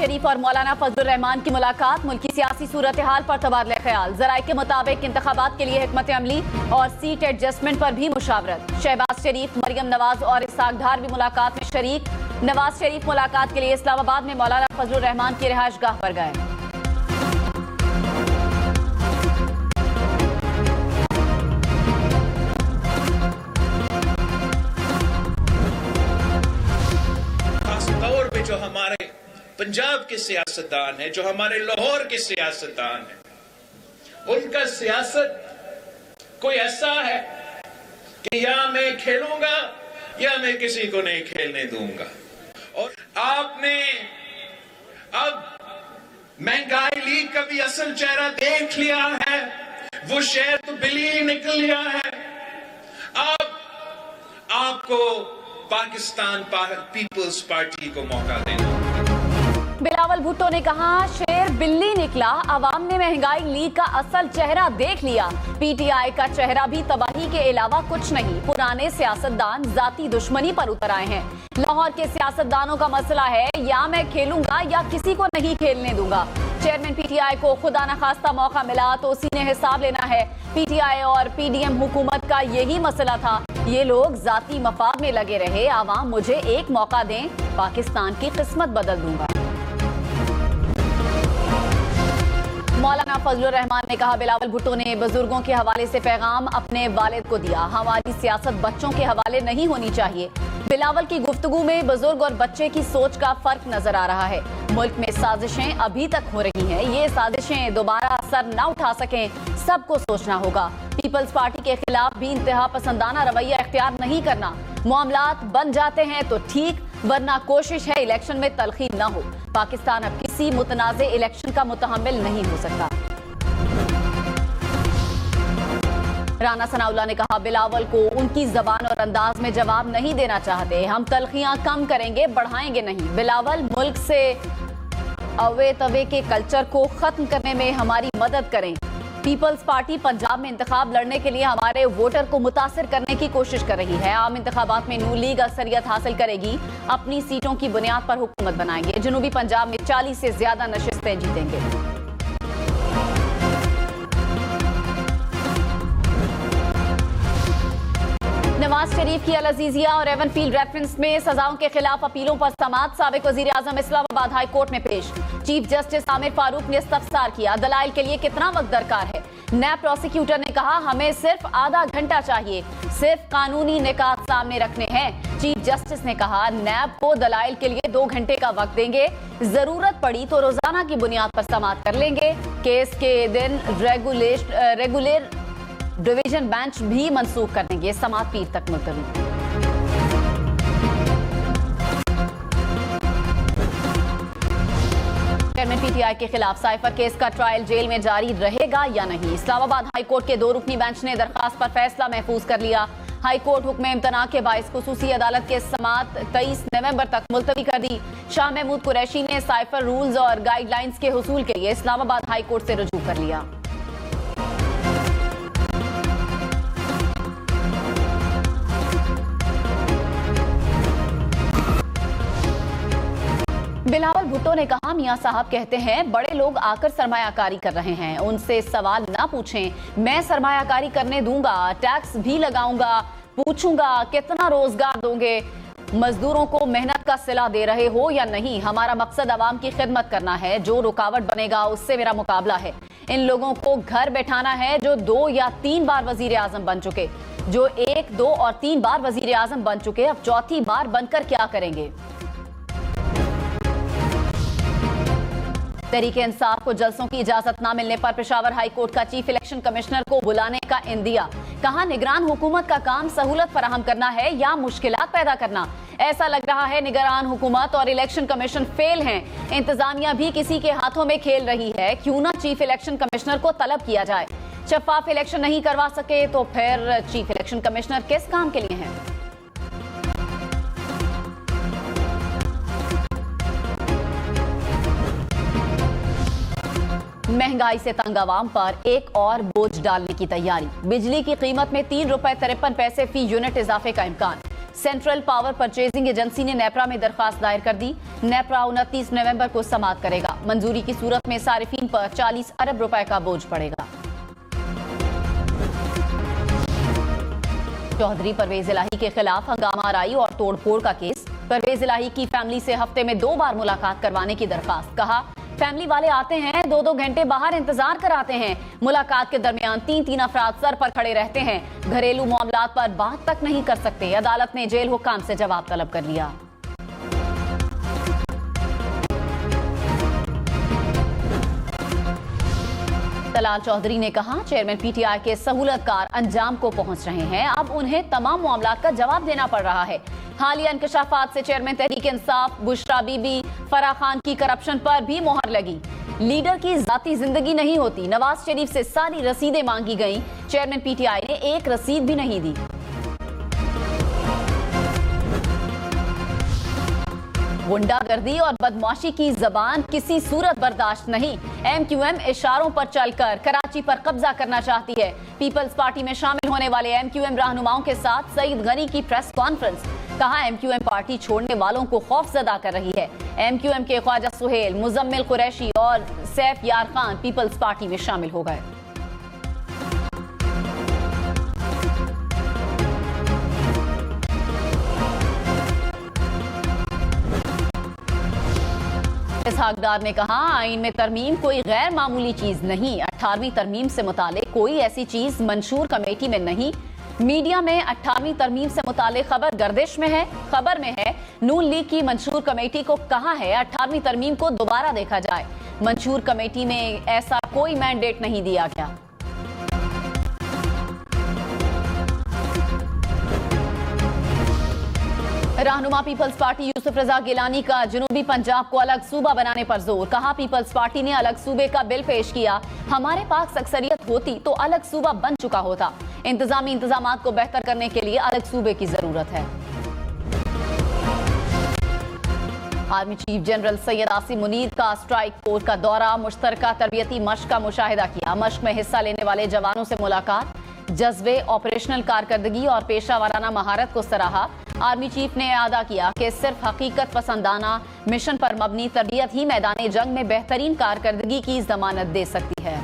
शरीफ और मौलाना फजलुर रहमान की मुलाकात, मुल्की सियासी सूरत हाल पर तबादला ख्याल। जराए के मुताबिक इंतखाबात के लिए हिकमत अमली और सीट एडजस्टमेंट पर भी मुशावरत। शहबाज शरीफ, मरियम नवाज और इसहाक डार भी मुलाकात में शरीक। नवाज शरीफ मुलाकात के लिए इस्लामाबाद में मौलाना फजलुर रहमान की रिहाइशगाह पर गए। जो हमारे पंजाब के सियासतदान है, जो हमारे लाहौर के सियासतदान है, उनका सियासत कोई ऐसा है कि या मैं खेलूंगा या मैं किसी को नहीं खेलने दूंगा। और आपने अब महंगाई लीग का भी असल चेहरा देख लिया है, वो शहर तो बिल्ली निकल लिया है। अब आपको पाकिस्तान पीपल्स पार्टी को मौका देना। बिलावल भुट्टो ने कहा, शेर बिल्ली निकला, अवाम ने महंगाई लीग का असल चेहरा देख लिया। पीटीआई का चेहरा भी तबाही के अलावा कुछ नहीं। पुराने सियासतदान जाती दुश्मनी पर उतर आए हैं। लाहौर के सियासतदानों का मसला है, या मैं खेलूंगा या किसी को नहीं खेलने दूंगा। चेयरमैन पीटीआई को खुदा न खास्ता मौका मिला तो उसी ने हिसाब लेना है। पीटीआई और पीडीएम हुकूमत का यही मसला था। ये लोग जाती मफाद में लगे रहे। आवाम मुझे एक मौका दें, पाकिस्तान की किस्मत बदल दूंगा। मौलाना फजलुर रहमान ने कहा, बिलावल भुट्टो ने बुजुर्गों के हवाले से पैगाम अपने वालिद को दिया। हमारी सियासत बच्चों के हवाले नहीं होनी चाहिए। बिलावल की गुफ्तगू में बुजुर्ग और बच्चे की सोच का फर्क नजर आ रहा है। मुल्क में साजिशें अभी तक हो रही हैं। ये साजिशें दोबारा सर न उठा सकें, सबको सोचना होगा। पीपल्स पार्टी के खिलाफ भी इंतहा पसंदाना रवैया इख्तियार नहीं करना। मामलात बन जाते हैं तो ठीक, वरना कोशिश है इलेक्शन में तलखी न हो। पाकिस्तान अब किसी मुतनाज़े इलेक्शन का मुतहम्मिल नहीं हो सकता। राना सनाउल्लाह ने कहा, बिलावल को उनकी जबान और अंदाज में जवाब नहीं देना चाहते। हम तलखियां कम करेंगे, बढ़ाएंगे नहीं। बिलावल, मुल्क से अवे तवे के कल्चर को खत्म करने में हमारी मदद करें। पीपल्स पार्टी पंजाब में इंतखाब लड़ने के लिए हमारे वोटर को मुतासिर करने की कोशिश कर रही है। आम इंतखाबात में नून लीग अक्सरियत हासिल करेगी। अपनी सीटों की बुनियाद पर हुकूमत बनाएंगे। जनूबी पंजाब में 40 से ज्यादा नशिस्तें जीतेंगे। नवाज शरीफ की अल अजीजिया और एवनफील्ड रेफरेंस में सजाओं के खिलाफ अपीलों पर समाअत। साबिक वजीर आजम इस्लामाबाद हाई कोर्ट में पेश। चीफ जस्टिस आमिर फारूक ने इस्तफसार किया, दलाइल के लिए कितना वक्त दरकार है। नैब प्रोसिक्यूटर ने कहा, हमें सिर्फ आधा घंटा चाहिए, सिर्फ कानूनी निकात सामने रखने हैं। चीफ जस्टिस ने कहा, नैब को दलाइल के लिए 2 घंटे का वक्त देंगे। जरूरत पड़ी तो रोजाना की बुनियाद पर समाअत कर लेंगे। केस के दिन रेगुलर डिवीजन बेंच भी मंसूख कर देंगे। समाअत पीर तक मुलतवी। चेयरमैन पीटीआई के खिलाफ साइफर केस का ट्रायल जेल में जारी रहेगा या नहीं। इस्लामाबाद हाई कोर्ट के 2 रुकनी बेंच ने दरखास्त पर फैसला महफूज कर लिया। हाई कोर्ट हुक्म इम्तना के बाइस खुसूसी अदालत के समाअत 23 नवंबर तक मुलतवी कर दी। शाह महमूद कुरैशी ने साइफर रूल्स और गाइडलाइंस के हुसूल के लिए इस्लामाबाद हाई कोर्ट से रुजू कर लिया। बिलावल भुट्टो ने कहा, मियां साहब कहते हैं बड़े लोग आकर सरमायाकारी कर रहे हैं, उनसे सवाल ना पूछें। मैं सरमायाकारी करने दूंगा, टैक्स भी लगाऊंगा, पूछूंगा कितना रोजगार दोगे, मजदूरों को मेहनत का सिला दे रहे हो या नहीं। हमारा मकसद आवाम की खिदमत करना है। जो रुकावट बनेगा उससे मेरा मुकाबला है। इन लोगों को घर बैठाना है जो 2 या 3 बार वजीर आजम बन चुके, जो 1, 2 और 3 बार वजीर आजम बन चुके, अब चौथी बार बनकर क्या करेंगे। तहरीक इंसाफ को जलसों की इजाजत न मिलने पर पेशावर हाई कोर्ट का चीफ इलेक्शन कमिश्नर को बुलाने का इंदिया। कहा, निगरान हुकूमत का काम सहूलत फराहम करना है या मुश्किलात पैदा करना। ऐसा लग रहा है निगरान हुकूमत और इलेक्शन कमीशन फेल हैं। इंतजामिया भी किसी के हाथों में खेल रही है। क्यों ना चीफ इलेक्शन कमिश्नर को तलब किया जाए। शफाफ इलेक्शन नहीं करवा सके तो फिर चीफ इलेक्शन कमिश्नर किस काम के लिए हैं। महंगाई से तंग आवाम पर एक और बोझ डालने की तैयारी। बिजली की कीमत में 3 रुपए 53 पैसे फी यूनिट इजाफे का इम्कान। सेंट्रल पावर परचेजिंग एजेंसी ने नेपरा में दरखास्त दायर कर दी। नेपरा 29 नवंबर को समाअत करेगा। मंजूरी की सूरत में सारिफीन पर 40 अरब रुपए का बोझ पड़ेगा। चौधरी परवेज इलाही के खिलाफ हंगामा आराई और तोड़फोड़ का केस। परवेज इलाही की फैमिली से हफ्ते में 2 बार मुलाकात करवाने की दरखास्त। कहा, फैमिली वाले आते हैं, 2-2 घंटे बाहर इंतजार कराते हैं। मुलाकात के दरमियान 3-3 अफराद सर पर खड़े रहते हैं। घरेलू मामलात पर बात तक नहीं कर सकते। अदालत ने जेल हुक्काम से जवाब तलब कर लिया। तलाल चौधरी ने कहा, चेयरमैन पीटीआई के सहूलतकार अंजाम को पहुंच रहे हैं। अब उन्हें तमाम मामलात का जवाब देना पड़ रहा है। हालिया इंकशाफात से चेयरमैन तहरीक इंसाफ बुशरा बीबी फराह खान की करप्शन पर भी मोहर लगी। लीडर की जाती जिंदगी नहीं होती। नवाज शरीफ से सारी रसीदें मांगी गईं। चेयरमैन पीटीआई ने एक रसीद भी नहीं दी। गुंडागर्दी और बदमाशी की जबान किसी सूरत बर्दाश्त नहीं। एमक्यूएम इशारों पर चलकर कराची पर कब्जा करना चाहती है। पीपल्स पार्टी में शामिल होने वाले एमक्यूएम रहनुमाओं के साथ सईद गनी की प्रेस कॉन्फ्रेंस। कहा, एमक्यूएम पार्टी छोड़ने वालों को खौफजदा कर रही है। एमक्यूएम के ख्वाजा सुहेल, मुजम्मिल कुरैशी और सैफ यार खान पीपल्स पार्टी में शामिल हो गए। इसहाक डार ने कहा, आईन में तरमीम कोई गैर मामूली चीज नहीं। 18वीं तरमीम से मुतालिक कोई ऐसी चीज मंशूर कमेटी में नहीं। मीडिया में 18वीं तरमीम से मुतालिक खबर गर्दिश में है। खबर में है नून लीग की मंशूर कमेटी को कहा है 18वीं तरमीम को दोबारा देखा जाए। मंशूर कमेटी में ऐसा कोई मैंडेट नहीं दिया गया। रहनुमा पीपल्स पार्टी यूसुफ रजा गिलानी का जनूबी पंजाब को अलग सूबा बनाने पर जोर। कहा, पीपल्स पार्टी ने अलग सूबे का बिल पेश किया। हमारे पास अक्सरियत होती तो अलग सूबा बन चुका होता। इंतजामी इंतजामात को बेहतर करने के लिए अलग सूबे की जरूरत है। Army chief general Syed Asim Munir का स्ट्राइक फोर्स का दौरा। मुश्तरका तरबियती मश्क का मुशाहिदा किया। मश्क में हिस्सा लेने वाले जवानों से मुलाकात। जज्बे, ऑपरेशनल कारकर्दगी और पेशा वाराना महारत को सराहा। आर्मी चीफ ने अदा किया कि सिर्फ हकीकत पसंदाना मिशन पर मबनी तरबियत ही मैदान जंग में बेहतरीन कारकर्दगी की जमानत दे सकती है।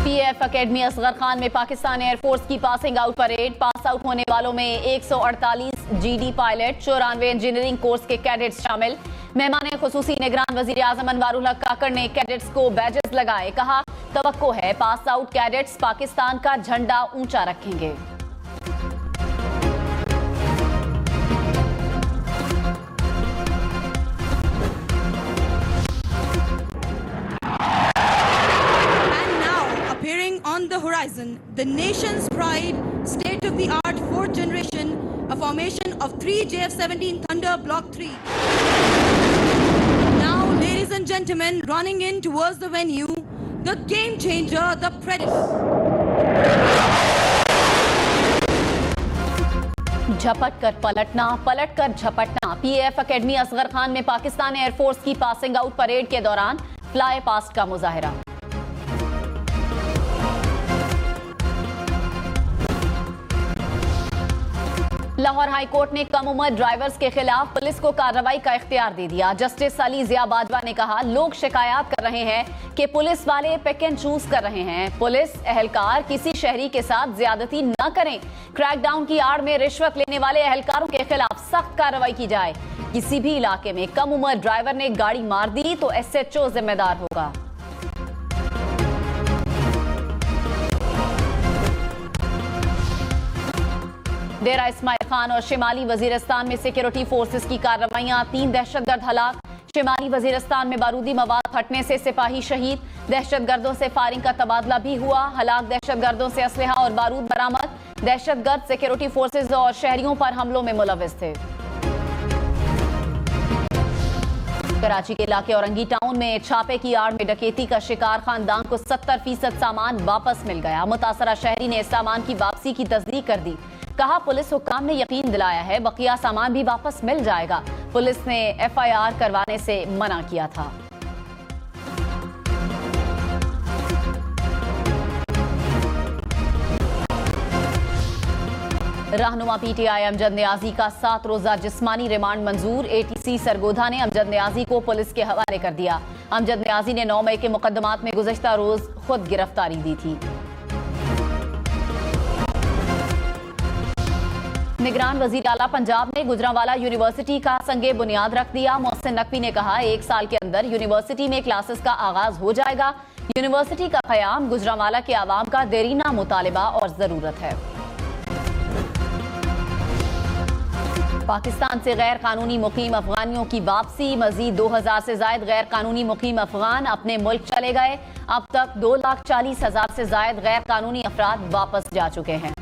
पीएफ अकेडमी असगर खान में पाकिस्तान एयरफोर्स की passing out parade. Pass out होने वालों में 148 जीडी पायलट, 94 इंजीनियरिंग कोर्स के कैडेट्स शामिल। मेहमान खुसूसी निगरान वजीर आजम अनवारुल हक काकड़ ने कैडेट्स को बैजेस लगाए। कहा, तवक्को है पास आउट कैडेट्स पाकिस्तान का झंडा ऊंचा रखेंगे। On the horizon, the nation's pride, state-of-the-art 4th generation, a formation of 3 JF-17 Thunder Block 3. Now, ladies and gentlemen, running in towards the venue, the game changer, the Predator. झपट कर पलटना, पलट कर झपटना। PF academy Asghar Khan में Pakistan air force की passing out parade के दौरान fly past का मुजाहिरा। लाहौर हाई कोर्ट ने कम उम्र ड्राइवर्स के खिलाफ पुलिस को कार्रवाई का इख्तियार दे दिया। जस्टिस अली जिया बाजवा ने कहा, लोग शिकायत कर रहे हैं कि पुलिस वाले पिक एंड चूज कर रहे हैं। पुलिस एहलकार किसी शहरी के साथ ज्यादती न करें। क्रैकडाउन की आड़ में रिश्वत लेने वाले एहलकारों के खिलाफ सख्त कार्रवाई की जाए। किसी भी इलाके में कम उम्र ड्राइवर ने गाड़ी मार दी तो एसएचओ जिम्मेदार होगा। डेरा इस्माइल खान और शिमाली वजीरिस्तान में सिक्योरिटी फोर्सेस की कार्रवाइयां। 3 दहशतगर्द हलाक। शिमाली वजीरिस्तान में बारूदी मवाद फटने से सिपाही शहीद। दहशतगर्दों से फायरिंग का तबादला भी हुआ। हलाक दहशतगर्दों से असलहा और बारूद बरामद। दहशतगर्द सिक्योरिटी फोर्सेस और शहरियों पर हमलों में मुलविस थे। कराची के इलाके औरंगी टाउन में छापे की आड़ में डकैती का शिकार खानदान को 70% सामान वापस मिल गया। मुतासरा शहरी ने सामान की वापसी की तस्दीक कर दी। कहा पुलिस हुक्काम ने यकीन दिलाया है बकिया सामान भी वापस मिल जाएगा। पुलिस ने FIR करवाने से मना किया था। रहनुमा PTI अमजद नियाजी का 7 रोजा जिस्मानी रिमांड मंजूर। ATC सरगोधा ने अमजद नियाजी को पुलिस के हवाले कर दिया। अमजद नियाजी ने 9 मई के मुकदमात में गुज़श्ता रोज खुद गिरफ्तारी दी थी। निगरान वजीर आला पंजाब ने गुजरांवाला यूनिवर्सिटी का संगे बुनियाद रख दिया। मोहसिन नकवी ने कहा 1 साल के अंदर यूनिवर्सिटी में क्लासेस का आगाज हो जाएगा। यूनिवर्सिटी का कयाम गुजरांवाला के आवाम का देरीना मुतालिबा और जरूरत है। पाकिस्तान से गैर कानूनी मुकीम अफगानियों की वापसी। मजीद 2000 से जायद गैर कानूनी मुकीम अफगान अपने मुल्क चले गए। अब तक 2,40,000 से जायद गैर कानूनी अफराद वापस जा चुके हैं।